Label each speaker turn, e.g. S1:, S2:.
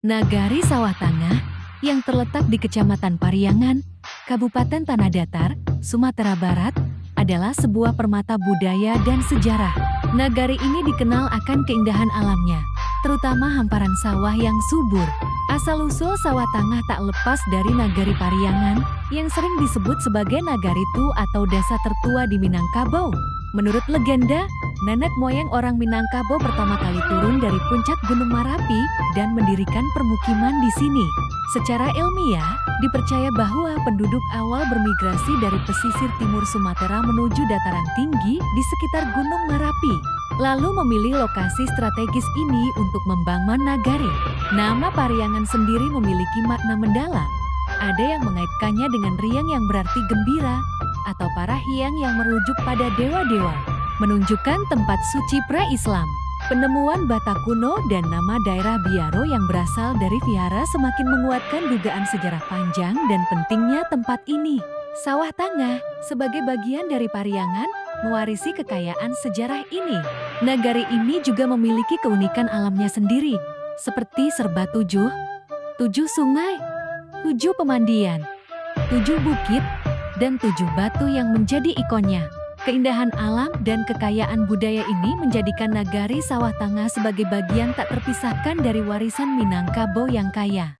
S1: Nagari Sawah Tangah, yang terletak di Kecamatan Pariangan, Kabupaten Tanah Datar, Sumatera Barat, adalah sebuah permata budaya dan sejarah. Nagari ini dikenal akan keindahan alamnya, terutama hamparan sawah yang subur. Asal-usul Sawah Tangah tak lepas dari Nagari Pariangan, yang sering disebut sebagai Nagaritu atau desa tertua di Minangkabau. Menurut legenda, nenek moyang orang Minangkabau pertama kali turun dari puncak Gunung Marapi dan mendirikan permukiman di sini. Secara ilmiah, dipercaya bahwa penduduk awal bermigrasi dari pesisir timur Sumatera menuju dataran tinggi di sekitar Gunung Marapi, lalu memilih lokasi strategis ini untuk membangun nagari. Nama Pariangan sendiri memiliki makna mendalam. Ada yang mengaitkannya dengan riang yang berarti gembira, atau parahiang yang merujuk pada dewa-dewa, menunjukkan tempat suci pra-Islam. Penemuan bata kuno dan nama daerah Biaro yang berasal dari vihara semakin menguatkan dugaan sejarah panjang dan pentingnya tempat ini. Sawah Tangah, sebagai bagian dari Pariangan, mewarisi kekayaan sejarah ini. Nagari ini juga memiliki keunikan alamnya sendiri, seperti serba tujuh sungai, 7 pemandian, 7 bukit, dan 7 batu yang menjadi ikonnya. Keindahan alam dan kekayaan budaya ini menjadikan Nagari Sawah Tangah sebagai bagian tak terpisahkan dari warisan Minangkabau yang kaya.